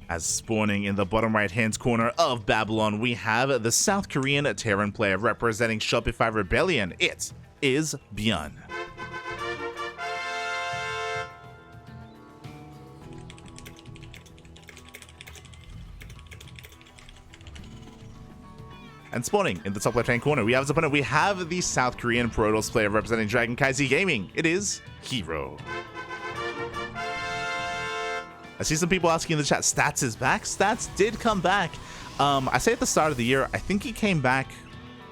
As spawning in the bottom right-hand corner of Babylon, we have the South Korean Terran player representing Shopify Rebellion. It is ByuN. And spawning in the top left-hand corner, we have his opponent. We have the South Korean Protoss player representing CranKy Gaming. It is herO. I see some people asking in the chat, Stats is back? Stats did come back. I say at the start of the year, I think he came back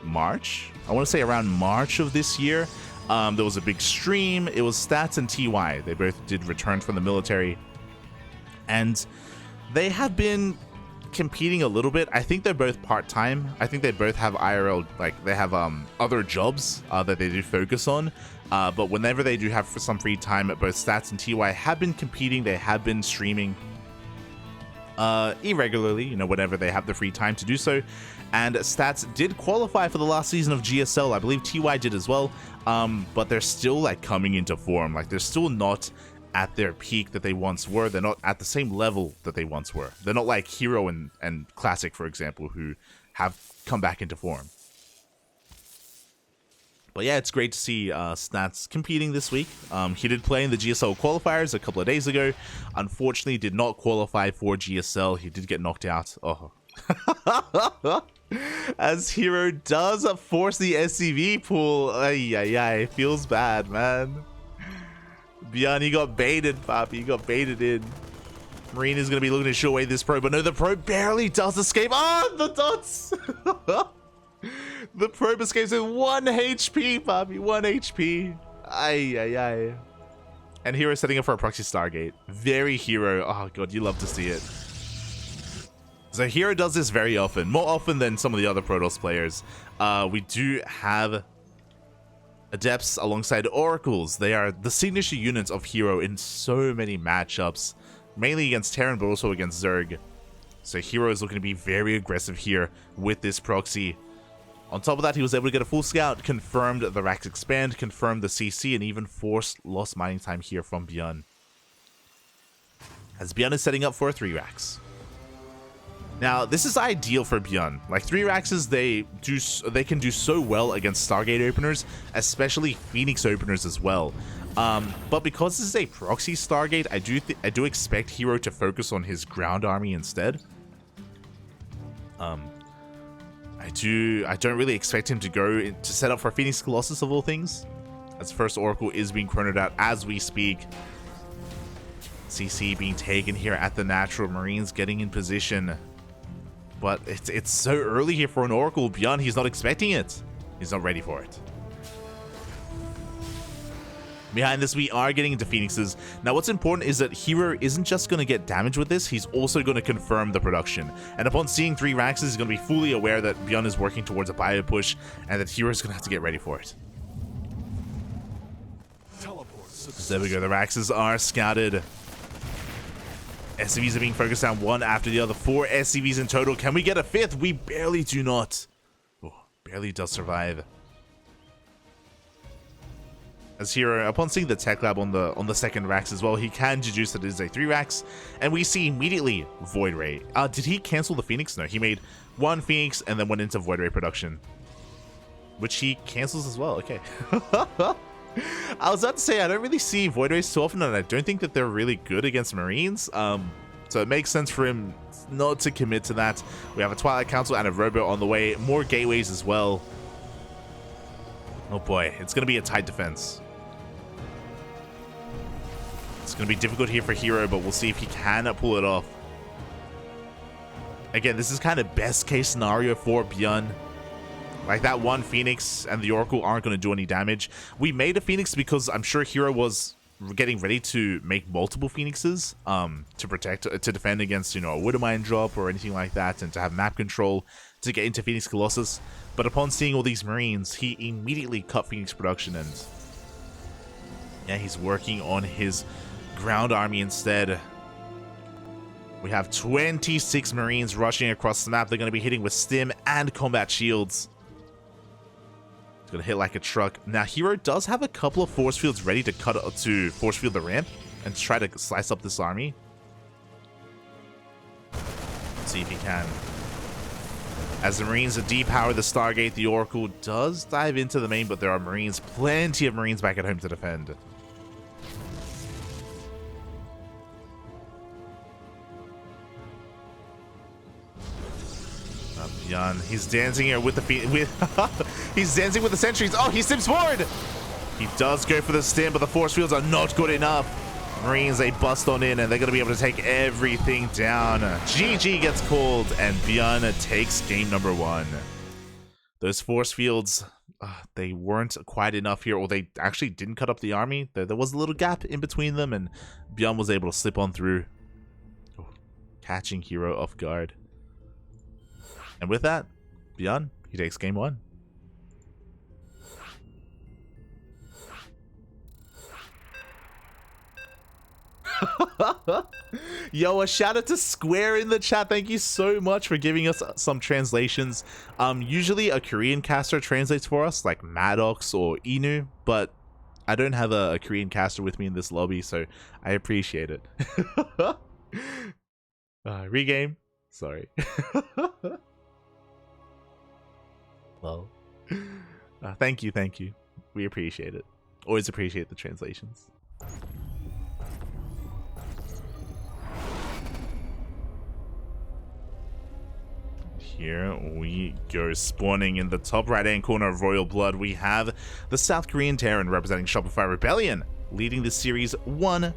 March. I want to say around March of this year. There was a big stream. It was Stats and TY. They both did return from the military. And they have been competing a little bit. I think they're both part-time. I think they both have IRL, like they have other jobs that they do focus on. But whenever they do have some free time, both Stats and TY have been competing. They have been streaming irregularly, you know, whenever they have the free time to do so. And Stats did qualify for the last season of GSL. I believe TY did as well. But they're still like coming into form. Like they're still not at their peak that they once were. They're not at the same level that they once were. They're not like herO and Classic, for example, who have come back into form. But yeah, it's great to see Stats competing this week. He did play in the GSL qualifiers a couple of days ago. Unfortunately, did not qualify for GSL. He did get knocked out. Oh. As herO does force the SCV pool. Ay, feels bad, man. ByuN, he got baited, Papi. He got baited in. Marine is going to be looking to show away this pro, but no, the pro barely does escape. Oh, the dots! The probe escapes with 1 HP, Papi. 1 HP. Ay. And herO setting up for a proxy Stargate. Very herO. Oh, God, you love to see it. So herO does this very often. More often than some of the other Protoss players. We do have Adepts alongside Oracles. They are the signature units of herO in so many matchups. Mainly against Terran, but also against Zerg. So herO is looking to be very aggressive here with this proxy. On top of that, he was able to get a full scout, confirmed the racks expand, confirmed the CC, and even forced lost mining time here from ByuN. As ByuN is setting up for 3 racks. Now, this is ideal for ByuN. Like 3 racks, they can do so well against Stargate openers, especially Phoenix openers as well. But because this is a proxy Stargate, I do expect herO to focus on his ground army instead. I don't really expect him to go to set up for Phoenix Colossus of all things, as first Oracle is being chronoed out as we speak. CC being taken here at the natural, Marines getting in position, but it's so early here for an Oracle. ByuN, he's not expecting it. He's not ready for it. Behind this, we are getting into Phoenixes. Now, what's important is that herO isn't just going to get damage with this, he's also going to confirm the production. And upon seeing 3 racks, he's going to be fully aware that ByuN is working towards a bio push, and that herO is going to have to get ready for it. So there we go, the racks are scouted. SCVs are being focused on one after the other. 4 SCVs in total. Can we get a 5th? We barely do not. Oh, barely does survive. As herO, upon seeing the tech lab on the second racks as well, he can deduce that it is a 3 racks, and we see immediately Void Ray. Did he cancel the Phoenix? No, he made 1 Phoenix and then went into Void Ray production, which he cancels as well. Okay. I was about to say, I don't really see Void Rays too often, and I don't think that they're really good against Marines. So it makes sense for him not to commit to that. We have a Twilight Council and a Robo on the way. More gateways as well. Oh boy, it's going to be a tight defense. It's going to be difficult here for herO, but we'll see if he can pull it off. Again, this is kind of best case scenario for ByuN. Like that 1 Phoenix and the Oracle aren't going to do any damage. We made a Phoenix because I'm sure herO was getting ready to make multiple Phoenixes to defend against, you know, a Widowmine drop or anything like that, and to have map control to get into Phoenix Colossus. But upon seeing all these Marines, he immediately cut Phoenix production, and yeah, he's working on his ground army instead. We have 26 Marines rushing across the map. They're going to be hitting with stim and combat shields. It's going to hit like a truck. Now, herO does have a couple of force fields ready to force field the ramp and to try to slice up this army. see if he can. As the Marines depower the Stargate, the Oracle does dive into the main, but there are Marines, plenty of Marines back at home to defend. ByuN, he's dancing here with the he's dancing with the sentries. Oh, he steps forward. He does go for the stim, but the force fields are not good enough. Marines, they bust on in, and they're going to be able to take everything down. GG gets called, and ByuN takes game number 1. Those force fields, they weren't quite enough here, or they actually didn't cut up the army. There was a little gap in between them, and ByuN was able to slip on through, catching herO off guard. And with that, ByuN, he takes game 1. Yo, a shout out to Square in the chat. Thank you so much for giving us some translations. Usually a Korean caster translates for us, like Maddox or Inu, but I don't have a Korean caster with me in this lobby, so I appreciate it. Regame. Sorry. Well, thank you. We appreciate it. Always appreciate the translations. Here we go, spawning in the top right-hand corner of Royal Blood. We have the South Korean Terran representing Shopify Rebellion, leading the series 1-0.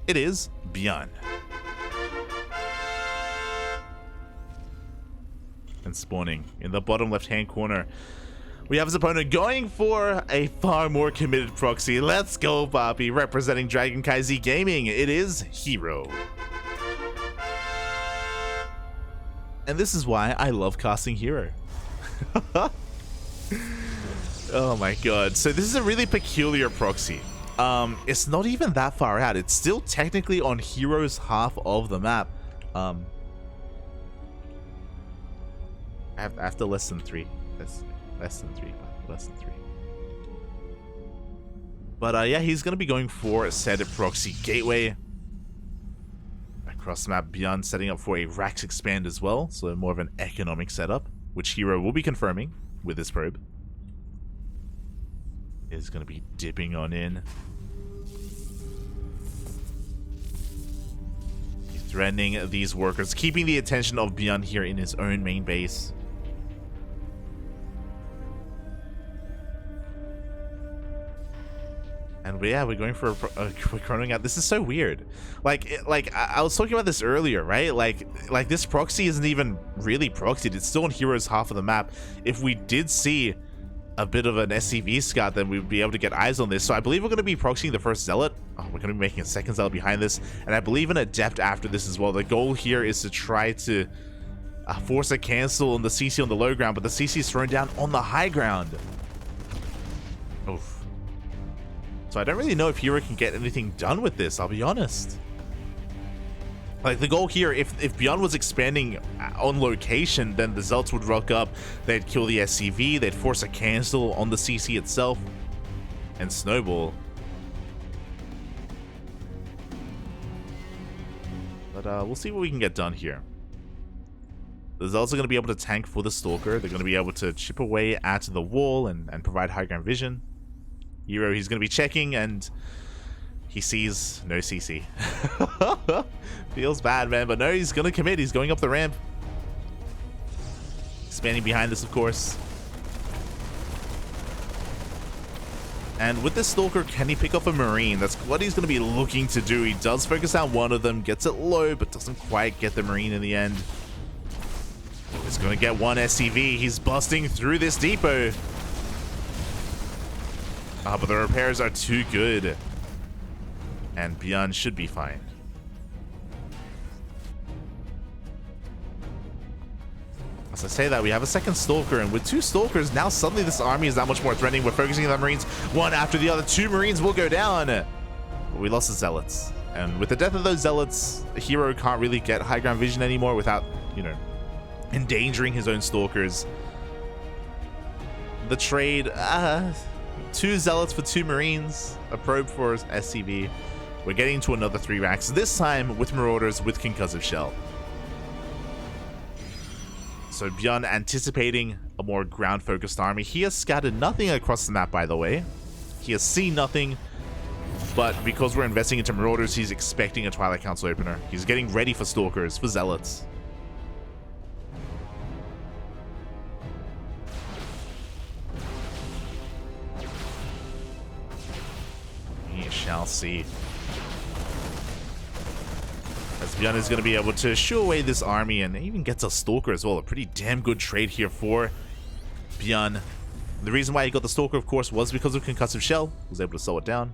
It is ByuN. And spawning in the bottom left-hand corner, we have his opponent going for a far more committed proxy. Let's go, Bobby. Representing DragonKy Z Gaming, it is herO. And this is why I love casting herO. Oh my god. So this is a really peculiar proxy. It's not even that far out. It's still technically on herO's half of the map. After less than 3. Less than 3. But yeah, he's going to be going for a set of proxy gateway. Across the map, ByuN setting up for a Rax expand as well, so more of an economic setup, which herO will be confirming with this probe. Is going to be dipping on in. He's threatening these workers, keeping the attention of ByuN here in his own main base. And yeah, we're going for a chronoing out. This is so weird. Like I was talking about this earlier, right? Like this proxy isn't even really proxied. It's still on herO's half of the map. If we did see a bit of an SCV scout, then we'd be able to get eyes on this. So I believe we're going to be proxying the first zealot. Oh, we're going to be making a second zealot behind this, and I believe an adept after this as well. The goal here is to try to force a cancel on the CC on the low ground, but the CC is thrown down on the high ground. Oof. So I don't really know if herO can get anything done with this, I'll be honest. Like, the goal here, if ByuN was expanding on location, then the Zealots would rock up, they'd kill the SCV, they'd force a cancel on the CC itself, and snowball. But we'll see what we can get done here. The Zealots are going to be able to tank for the Stalker, they're going to be able to chip away at the wall and provide high ground vision. herO, he's going to be checking, and he sees no CC. Feels bad, man, but no, he's going to commit. He's going up the ramp. Expanding behind this, of course. And with this Stalker, can he pick up a Marine? That's what he's going to be looking to do. He does focus out one of them, gets it low, but doesn't quite get the Marine in the end. He's going to get one SCV. He's busting through this depot. But the repairs are too good. And ByuN should be fine. As I say that, we have a second Stalker, and with two Stalkers, now suddenly this army is that much more threatening. We're focusing on the Marines one after the other. Two Marines will go down. But we lost the Zealots. And with the death of those Zealots, herO can't really get high ground vision anymore without, you know, endangering his own Stalkers. The trade, two Zealots for two Marines, a probe for SCV. We're getting to another 3 racks, this time with Marauders with Concussive Shell. So ByuN anticipating a more ground-focused army. He has scattered nothing across the map, by the way. He has seen nothing. But because we're investing into Marauders, he's expecting a Twilight Council opener. He's getting ready for Stalkers, for Zealots. We shall see. As ByuN is going to be able to shoo away this army and even gets a Stalker as well. A pretty damn good trade here for ByuN. The reason why he got the Stalker, of course, was because of Concussive Shell. He was able to slow it down.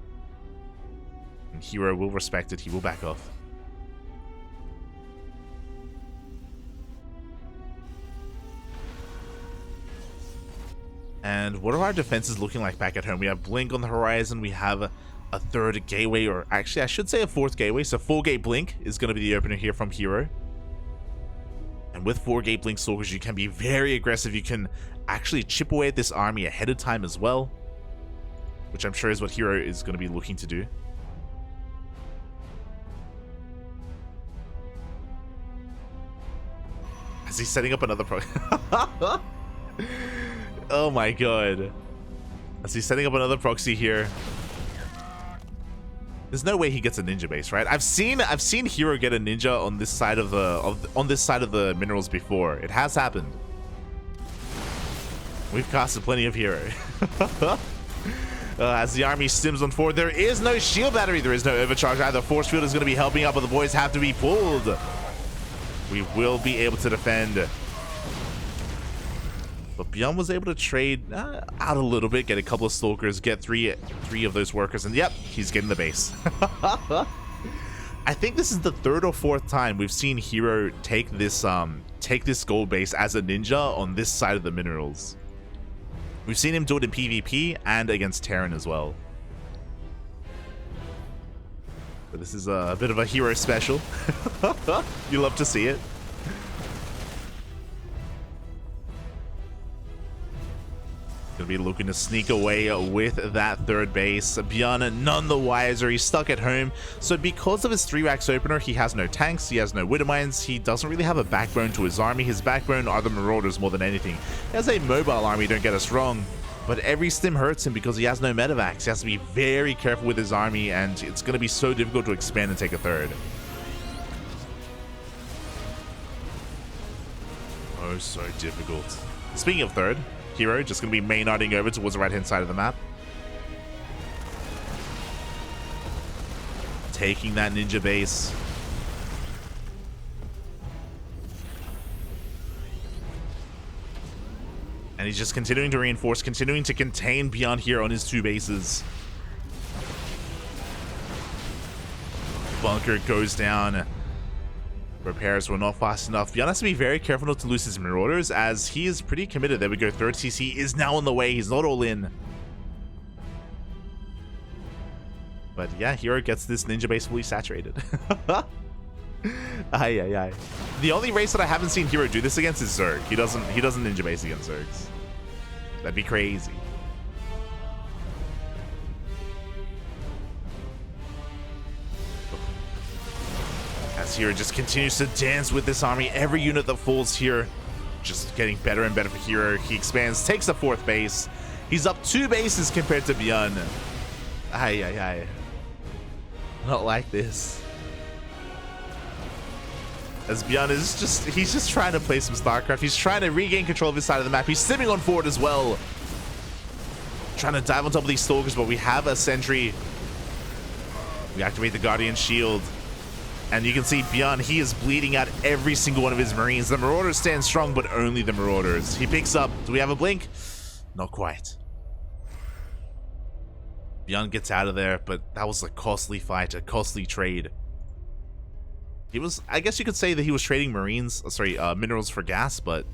And herO will respect it. He will back off. And what are our defenses looking like back at home? We have Blink on the horizon. We have a third gateway, or actually I should say a fourth gateway. So 4-gate Blink is going to be the opener here from herO. And with 4-gate Blink Stalkers, you can be very aggressive. You can actually chip away at this army ahead of time as well, which I'm sure is what herO is going to be looking to do. Is he setting up another Oh my god. Is he setting up another proxy here? There's no way he gets a ninja base, right? I've seen herO get a ninja on this side of the minerals before. It has happened. We've casted plenty of herO. As the army stims on forward, there is no shield battery. There is no overcharge either. Force field is going to be helping out, but the boys have to be pulled. We will be able to defend. But ByuN was able to trade out a little bit, get a couple of Stalkers, get three of those workers, and yep, he's getting the base. I think this is the third or fourth time we've seen herO take this gold base as a ninja on this side of the minerals. We've seen him do it in PvP and against Terran as well. But this is a bit of a herO special. You love to see it. Gonna be looking to sneak away with that third base. ByuN none the wiser. He's stuck at home. So because of his 3-racks opener, he has no tanks, he has no Widowmines, he doesn't really have a backbone to his army. His backbone are the Marauders more than anything. He has a mobile army, don't get us wrong, but every stim hurts him because he has no medevacs. He has to be very careful with his army, and it's going to be so difficult to expand and take a third. Oh, so difficult. Speaking of third, herO just going to be main-arding over towards the right-hand side of the map. Taking that ninja base. And he's just continuing to reinforce, continuing to contain ByuN here on his 2 bases. Bunker goes down. Repairs were not fast enough. ByuN has to be very careful not to lose his Marauders, as he is pretty committed. There we go. Third CC is now on the way. He's not all in. But yeah, herO gets this ninja base fully saturated. Aye, aye, aye. The only race that I haven't seen herO do this against is Zerg. He doesn't ninja base against Zergs. That'd be crazy. As herO just continues to dance with this army. Every unit that falls here just getting better and better for herO. He expands, takes the 4th base. He's up 2 bases compared to ByuN. Aye, aye, aye. Not like this. As ByuN is he's just trying to play some StarCraft. He's trying to regain control of his side of the map. He's stimming on forward as well. Trying to dive on top of these Stalkers, but we have a sentry. We activate the Guardian Shield. And you can see ByuN, he is bleeding out every single one of his Marines. The Marauders stand strong, but only the Marauders. He picks up. Do we have a blink? Not quite. ByuN gets out of there, but that was a costly fight, a costly trade. He was, I guess you could say that he was trading minerals for gas, but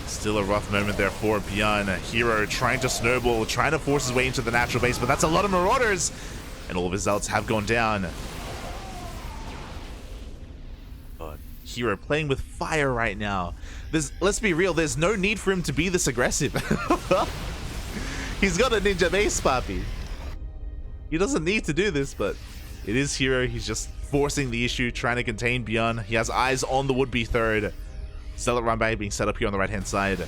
still a rough moment there for ByuN. herO trying to snowball, trying to force his way into the natural base, but that's a lot of Marauders, and all of his zealots have gone down. But herO playing with fire right now. Let's be real, there's no need for him to be this aggressive. He's got a ninja base, Papi. He doesn't need to do this, but it is herO. He's just forcing the issue, trying to contain ByuN. He has eyes on the would-be third. Zealot run back being set up here on the right-hand side.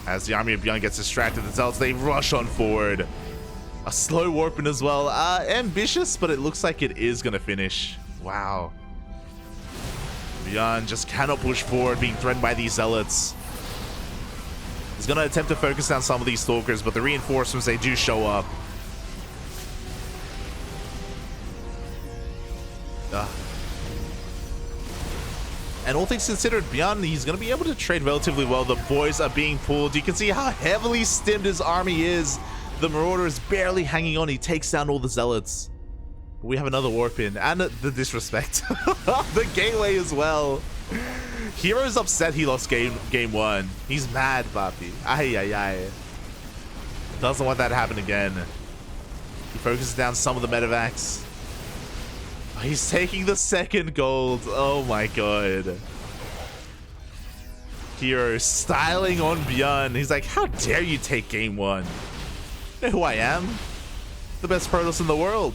As the army of ByuN gets distracted, the Zealots, they rush on forward. A slow warping as well. Ambitious, but it looks like it is going to finish. Wow. ByuN just cannot push forward, being threatened by these Zealots. He's going to attempt to focus down some of these Stalkers, but the reinforcements, they do show up. And all things considered, ByuN, he's going to be able to trade relatively well. The boys are being pulled. You can see how heavily stimmed his army is. The Marauder is barely hanging on. He takes down all the Zealots. We have another warp in. And the disrespect. The gateway as well. herO's upset he lost game one. He's mad, Papi. Ay, ay, ay. Doesn't want that to happen again. He focuses down some of the medevacs. He's taking the second gold. Oh my god. herO styling on ByuN. He's like, how dare you take game one? You know who I am? The best Protoss in the world.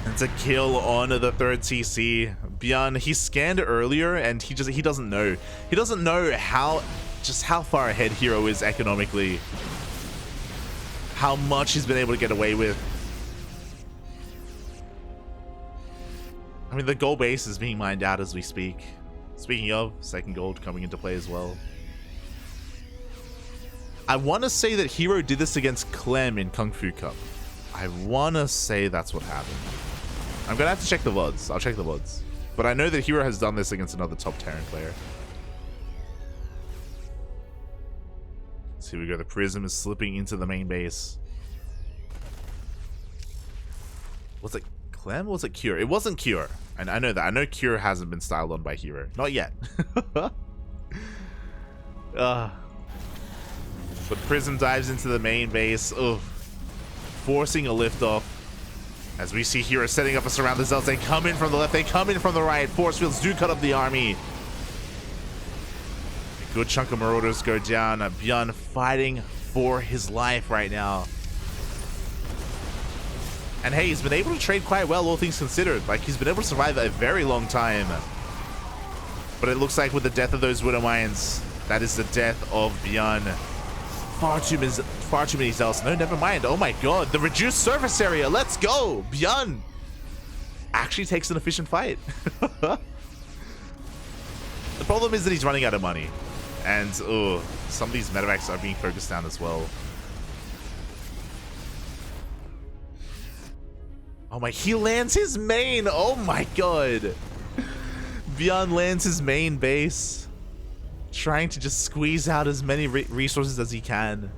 It's a kill on the third TC. ByuN, he scanned earlier and he doesn't know. He doesn't know how far ahead herO is economically. How much he's been able to get away with. I mean, the gold base is being mined out as we speak. Speaking of, second gold coming into play as well. I want to say that herO did this against Clem in Kung Fu Cup. I want to say that's what happened. I'm going to have to check the VODs. I'll check the VODs. But I know that herO has done this against another top Terran player. So here we go. The Prism is slipping into the main base. Was it Clem or was it Cure? It wasn't Cure. And I know that. I know Cure hasn't been styled on by herO. Not yet. But Prism dives into the main base. Ugh. Forcing a liftoff. As we see herO setting up us around the Zealots. They come in from the left. They come in from the right. Force fields do cut up the army. Good chunk of Marauders go down. ByuN fighting for his life right now. And hey, he's been able to trade quite well, all things considered. Like, he's been able to survive a very long time. But it looks like with the death of those Widow Mines, that is the death of ByuN. Far too many Zealots. No, never mind. Oh my god, the reduced surface area. Let's go. ByuN actually takes an efficient fight. The problem is that he's running out of money. And some of these medevacs are being focused down as well. Oh my, he lands his main. Oh my god. ByuN lands his main base. Trying to just squeeze out as many resources as he can.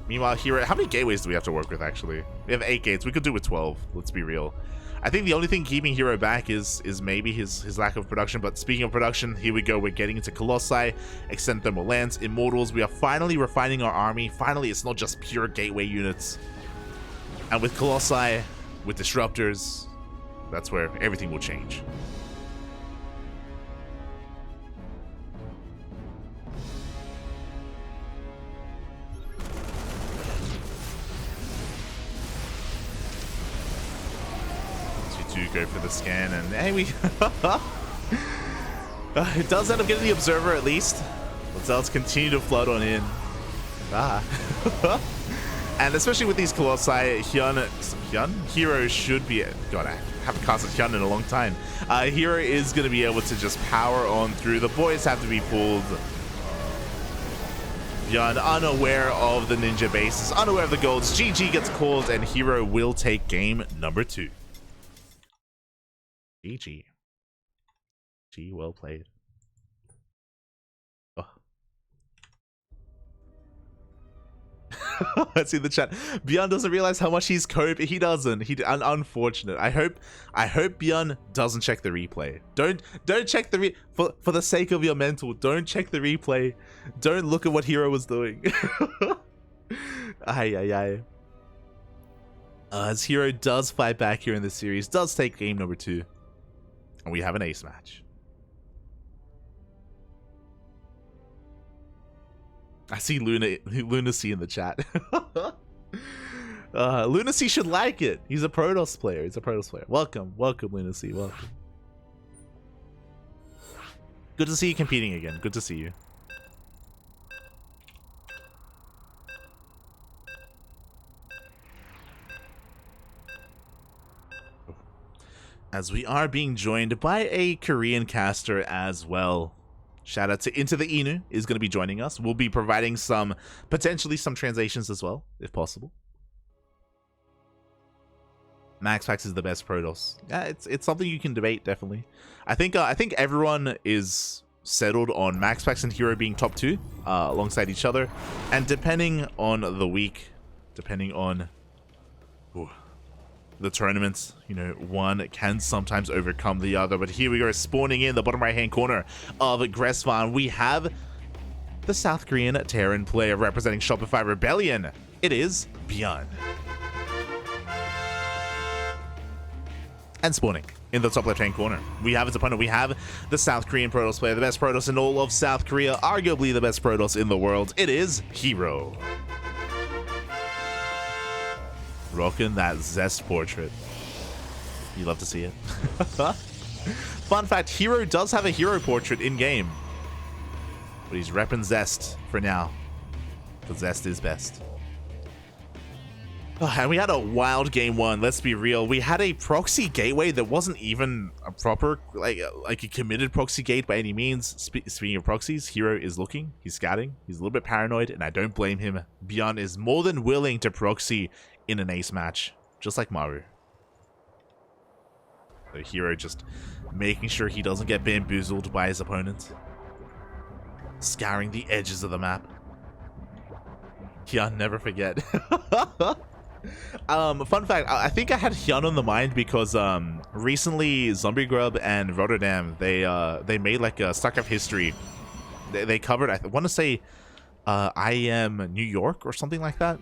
Meanwhile, herO, how many gateways do we have to work with actually? We have 8 gates. We could do with 12. Let's be real. I think the only thing keeping herO back is maybe his lack of production. But speaking of production, here we go. We're getting into Colossi, Extended Thermal Lance, Immortals. We are finally refining our army. Finally, it's not just pure gateway units. And with Colossi, with Disruptors, that's where everything will change. Do go for the scan, and hey, we it does end up getting the Observer at least. But Zealots continue to flood on in. And especially with these Colossi, herO should be. God, I haven't casted Hyun in a long time. herO is going to be able to just power on through. The boys have to be pulled. ByuN unaware of the ninja bases, unaware of the golds. GG gets called, and herO will take game number 2. GG. G, well played. Oh. I see the chat. ByuN doesn't realize how much he's coping. He doesn't. Unfortunate. I hope ByuN doesn't check the replay. Don't check the for the sake of your mental. Don't check the replay. Don't look at what herO was doing. Ay ay ay. As herO does fight back here in this series, does take game number 2. And we have an ace match. I see Lunacy in the chat. Lunacy should like it. He's a Protoss player. Welcome, Lunacy. Welcome. Good to see you competing again. Good to see you. As we are being joined by a Korean caster as well. Shout out to Into the Inu is going to be joining us. We'll be providing potentially some translations as well, if possible. MaxPax is the best Protoss. Yeah, it's something you can debate, definitely. I think everyone is settled on MaxPax and herO being top 2 alongside each other, and depending on the week, depending on the tournaments, you know, one can sometimes overcome the other. But here we go, spawning in the bottom right hand corner of Gressvan. We have the South Korean Terran player representing Shopify Rebellion. It is ByuN. And spawning in the top left hand corner, we have his opponent. We have the South Korean Protoss player, the best Protoss in all of South Korea, arguably the best Protoss in the world. It is herO. Rocking that Zest portrait. You love to see it. Fun fact, herO does have a herO portrait in game, but he's repping Zest for now, because Zest is best. And we had a wild game 1, let's be real. We had a proxy gateway that wasn't even a proper, like a committed proxy gate by any means. Speaking of proxies, herO is looking, he's scouting, he's a little bit paranoid, and I don't blame him. ByuN is more than willing to proxy in an ace match, just like Maru. So herO just making sure he doesn't get bamboozled by his opponent. Scouring the edges of the map. Hyun, never forget. Fun fact, I think I had Hyun on the mind because recently Zombie Grub and Rotterdam, they made like a StarCraft history. They covered, I want to say I Am New York or something like that.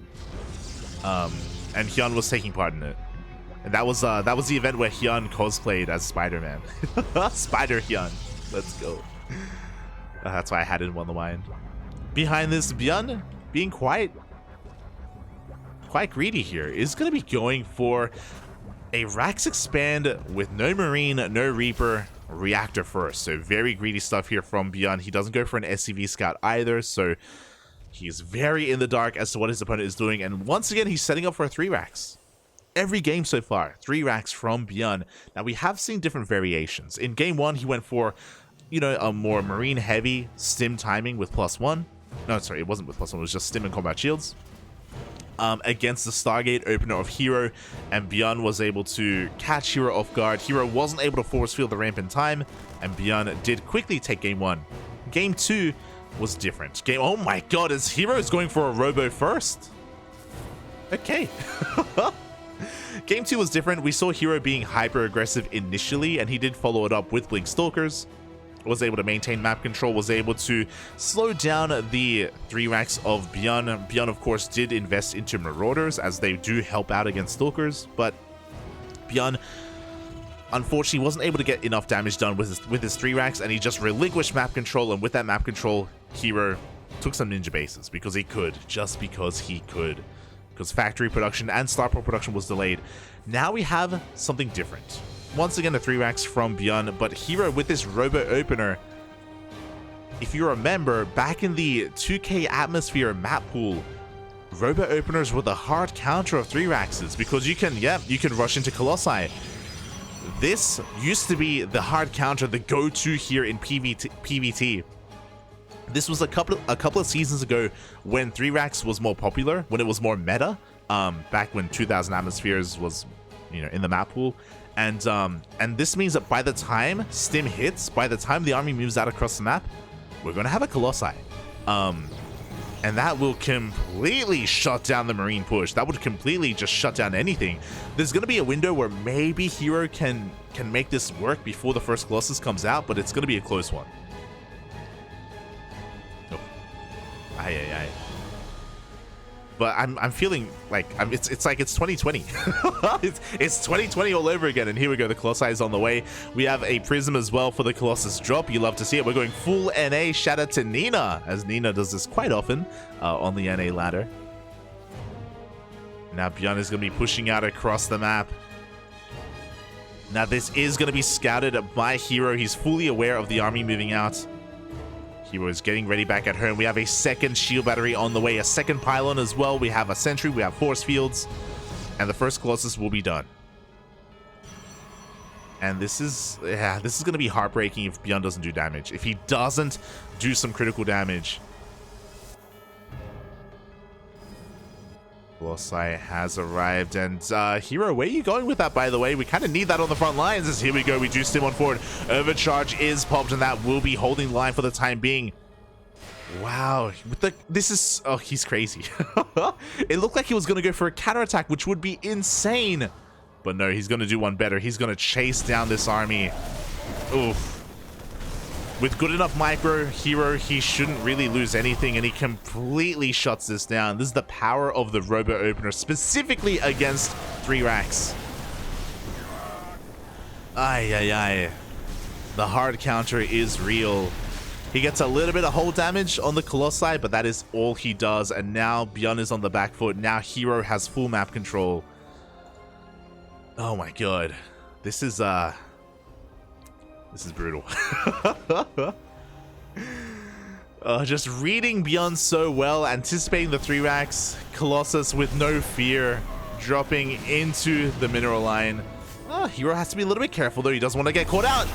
And Hyun was taking part in it. And that was the event where Hyun cosplayed as Spider-Man. Spider Hyun. Let's go. That's why I had him on the mind. Behind this, ByuN being quite greedy here, is going to be going for a Rax expand with no Marine, no Reaper, Reactor first. So very greedy stuff here from ByuN. He doesn't go for an SCV scout either, so he's very in the dark as to what his opponent is doing. And once again, he's setting up for a 3 racks. Every game so far, 3 racks from ByuN. Now, we have seen different variations. In game 1, he went for, you know, a more Marine heavy stim timing with +1. No, sorry, it wasn't with +1, it was just stim and combat shields. Against the Stargate opener of herO, and ByuN was able to catch herO off guard. herO wasn't able to force field the ramp in time, and ByuN did quickly take game 1. Game 2 was different. Oh my god, is herO's going for a robo first? Okay. Game 2 was different. We saw herO being hyper aggressive initially, and he did follow it up with Blink Stalkers. Was able to maintain map control, was able to slow down the 3 racks of ByuN. ByuN, of course, did invest into Marauders, as they do help out against Stalkers, but ByuN unfortunately wasn't able to get enough damage done with his 3 racks, and he just relinquished map control. And with that map control, herO took some ninja bases because he could, just because he could, because factory production and Starport production was delayed. Now we have something different. Once again, the 3 racks from ByuN, but herO with this robo opener. If you remember, back in the 2K Atmosphere map pool, robo openers were the hard counter of 3 racks, because you can rush into Colossi. This used to be the hard counter, the go-to here in PvT. This was a couple of seasons ago when 3 racks was more popular, when it was more meta. Back when 2000 Atmospheres was, you know, in the map pool. And this means that by the time stim hits, by the time the army moves out across the map, we're going to have a Colossi. And that will completely shut down the Marine push. That would completely just shut down anything. There's going to be a window where maybe herO can make this work before the first Colossus comes out, but it's going to be a close one. Oh. but I'm feeling like it's like it's 2020. it's 2020 all over again. And here we go. The Colossi is on the way. We have a Prism as well for the Colossus drop. You love to see it. We're going full NA. Shout out to Nina, as Nina does this quite often on the NA ladder. Now ByuN is going to be pushing out across the map. Now this is going to be scouted by herO. He's fully aware of the army moving out. herO is getting ready back at home. We have a second shield battery on the way, a second pylon as well. We have a sentry, we have force fields, and the first Colossus will be done. And this is going to be heartbreaking if ByuN doesn't do damage. If he doesn't do some critical damage. Colossi has arrived, and herO, where are you going with that, by the way? We kind of need that on the front lines, as here we go, we do stim on forward. Overcharge is popped, and that will be holding the line for the time being. Wow, oh, he's crazy. It looked like he was going to go for a counterattack, which would be insane. But no, he's going to do one better. He's going to chase down this army. Oof. With good enough micro, herO, he shouldn't really lose anything, and he completely shuts this down. This is the power of the Robo Opener, specifically against 3 racks. Ay, ay, ay. The hard counter is real. He gets a little bit of hold damage on the Colossi, but that is all he does. And now ByuN is on the back foot. Now herO has full map control. Oh my god. This is brutal. Just reading ByuN so well, anticipating the 3 racks. Colossus with no fear, dropping into the mineral line. herO has to be a little bit careful though. He doesn't want to get caught out.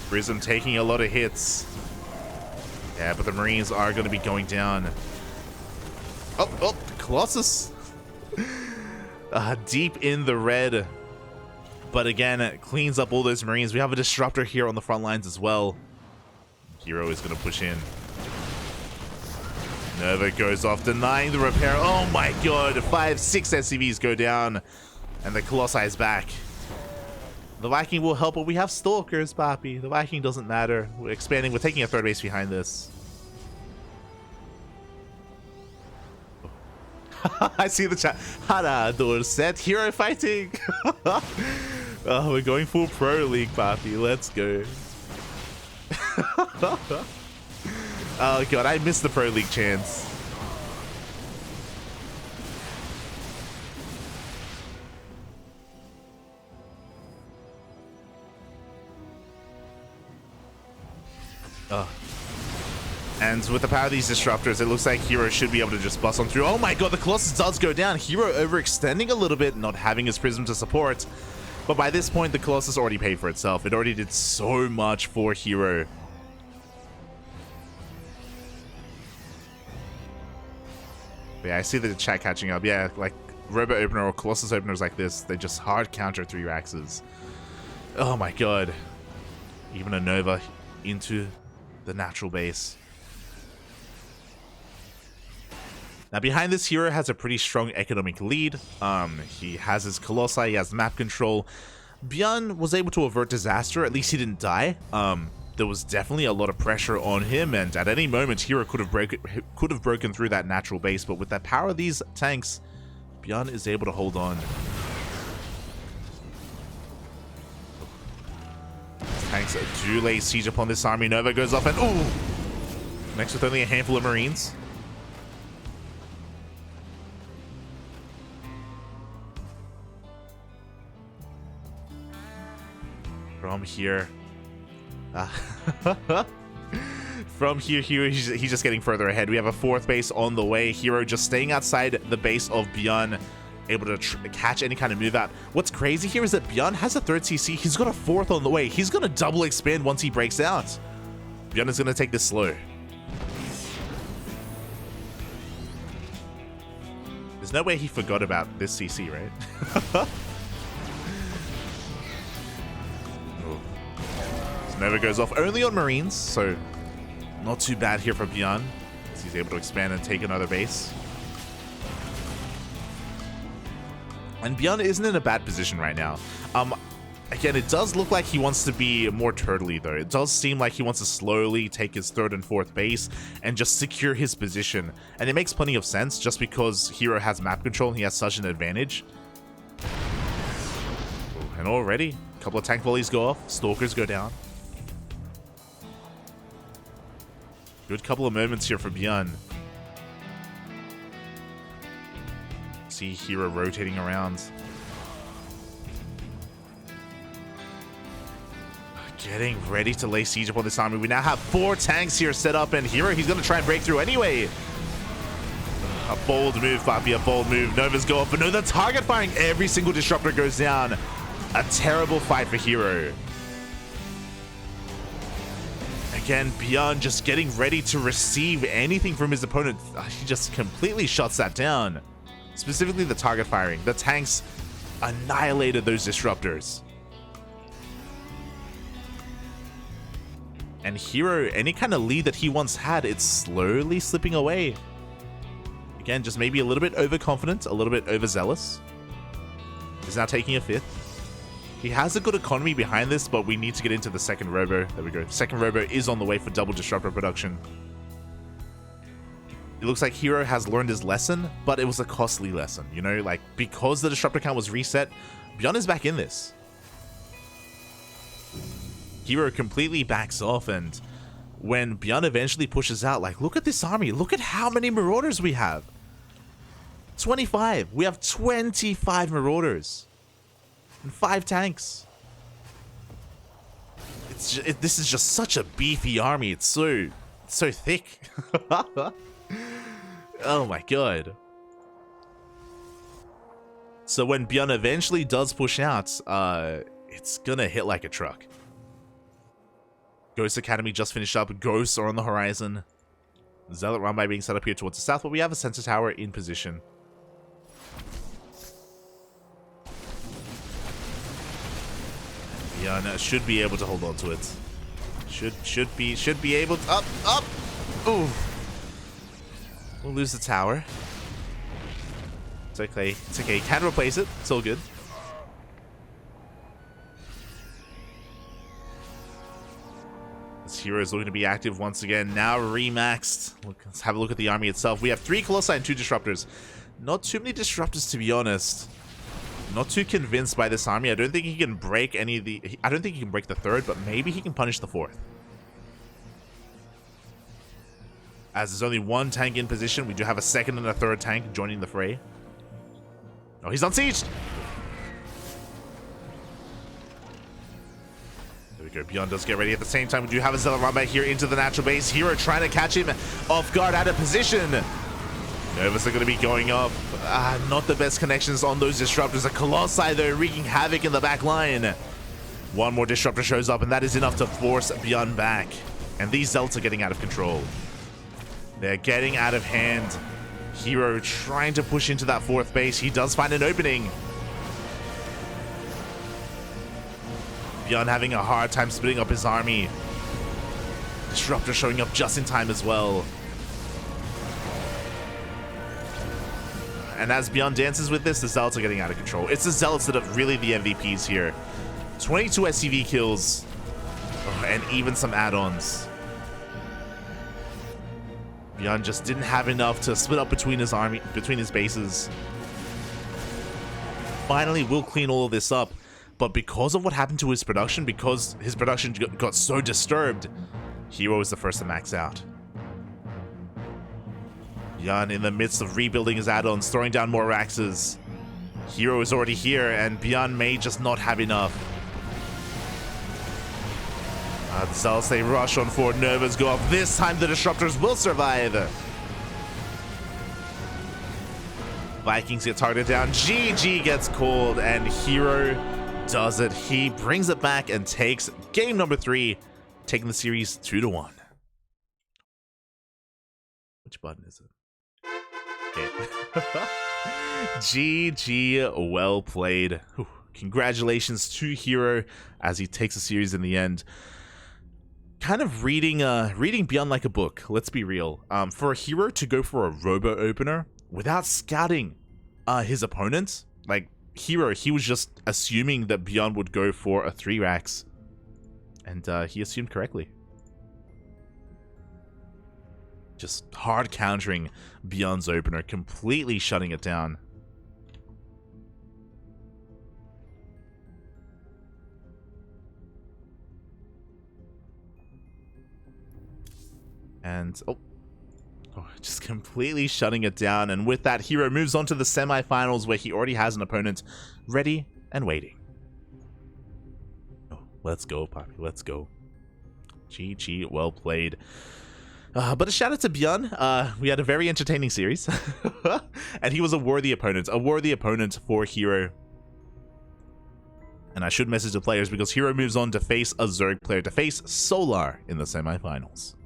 Prism taking a lot of hits. Yeah, but the Marines are going to be going down. Oh, Colossus. Deep in the red. But again, it cleans up all those Marines. We have a disruptor here on the front lines as well. herO is going to push in. Nova goes off, denying the repair. Oh my god, 5, 6 SCVs go down. And the Colossi is back. The Viking will help, but we have Stalkers, Papi. The Viking doesn't matter. We're expanding. We're taking a 3rd base behind this. I see the chat. Hara, Dorset, herO fighting. Oh, we're going full pro league, Papi. Let's go. Oh god, I missed the pro league chance. And with the power of these disruptors, it looks like herO should be able to just bust on through. Oh my god, the Colossus does go down. herO overextending a little bit, not having his Prism to support. But by this point, the Colossus already paid for itself. It already did so much for herO. But yeah, I see the chat catching up. Yeah, like Robo Opener or Colossus Openers like this, they just hard counter 3 racks. Oh my god. Even a Nova into the natural base. Now behind this, herO has a pretty strong economic lead. He has his Colossi, he has map control. ByuN was able to avert disaster, at least he didn't die. There was definitely a lot of pressure on him, and at any moment herO could have broken through that natural base, but with the power of these tanks, ByuN is able to hold on. Tanks do lay siege upon this army. Nova goes off and ooh! Next with only a handful of Marines. From here, he's just getting further ahead. We have a 4th base on the way. herO just staying outside the base of ByuN, able to catch any kind of move out. What's crazy here is that ByuN has a 3rd CC. He's got a 4th on the way. He's going to double expand once he breaks out. ByuN is going to take this slow. There's no way he forgot about this CC, right? Nova goes off only on Marines, so not too bad here for ByuN, as he's able to expand and take another base. And ByuN isn't in a bad position right now. Again, it does look like he wants to be more turtley, though. It does seem like he wants to slowly take his third and fourth base and just secure his position. And it makes plenty of sense just because herO has map control and he has such an advantage. And already, a couple of tank volleys go off. Stalkers go down. Good couple of moments here for ByuN. See herO rotating around. Getting ready to lay siege upon this army. We now have 4 tanks here set up, and herO, he's going to try and break through anyway. A bold move, Papi, a bold move. Novas go up, but no, the target firing. Every single disruptor goes down. A terrible fight for herO. Again, ByuN just getting ready to receive anything from his opponent. He just completely shuts that down. Specifically the target firing. The tanks annihilated those disruptors. And herO, any kind of lead that he once had, it's slowly slipping away. Again, just maybe a little bit overconfident, a little bit overzealous. He's now taking a 5th. He has a good economy behind this, but we need to get into the second robo. There we go. Second robo is on the way for double disruptor production. It looks like herO has learned his lesson, but it was a costly lesson. You know, like, because the disruptor count was reset, ByuN is back in this. herO completely backs off, and when ByuN eventually pushes out, like, look at this army. Look at how many Marauders we have. 25. We have 25 Marauders. And 5 tanks. This is just such a beefy army. It's so thick. Oh my god. So when ByuN eventually does push out, it's gonna hit like a truck. Ghost Academy just finished up. Ghosts are on the horizon. Zealot Runby being set up here towards the south, but we have a sensor tower in position. ByuN should be able to hold on to it. Should be able to up. Ooh. We'll lose the tower. It's okay. It's okay. Can replace it. It's all good. This hero is looking to be active once again. Now remaxed. Let's have a look at the army itself. We have 3 Colossi and 2 Disruptors. Not too many Disruptors, to be honest. Not too convinced by this army. I don't think he can break any of the... I don't think he can break the 3rd, but maybe he can punish the 4th. As there's only 1 tank in position, we do have a 2nd and a 3rd tank joining the fray. Oh, he's unsieged! There we go. ByuN does get ready at the same time. We do have a Zealot Runby here into the natural base. herO trying to catch him off guard out of position. Novas are going to be going up. Not the best connections on those Disruptors. A Colossi, though, wreaking havoc in the back line. 1 more Disruptor shows up, and that is enough to force ByuN back. And these Zealots are getting out of control. They're getting out of hand. herO trying to push into that 4th base. He does find an opening. ByuN having a hard time splitting up his army. Disruptor showing up just in time as well. And as ByuN dances with this, the Zealots are getting out of control. It's the Zealots that are really the MVPs here. 22 SCV kills. Oh, and even some add-ons. ByuN just didn't have enough to split up between his army, between his bases. Finally, we'll clean all of this up. But because of what happened to his production, because his production got so disturbed, herO is the first to max out. ByuN in the midst of rebuilding his add-ons, throwing down more Raxes. herO is already here, and ByuN may just not have enough. The Zealots, they rush on forward. Novas go up. This time the Disruptors will survive. Vikings get targeted down. GG gets called, and herO does it. He brings it back and takes game number 3, taking the series 2-1. Which button is it? Okay. GG, well played. Whew. Congratulations to herO as he takes the series in the end. Kind of reading ByuN like a book, let's be real. For a herO to go for a robo opener without scouting his opponent, like, herO, he was just assuming that ByuN would go for a 3 racks. And he assumed correctly. Just hard countering ByuN's opener, completely shutting it down. And, oh, just completely shutting it down. And with that, herO moves on to the semifinals where he already has an opponent ready and waiting. Oh, let's go, Poppy. Let's go. GG, well played. But a shout out to ByuN. We had a very entertaining series. And he was a worthy opponent for herO. And I should message the players because herO moves on to face a Zerg player, to face Solar in the semifinals.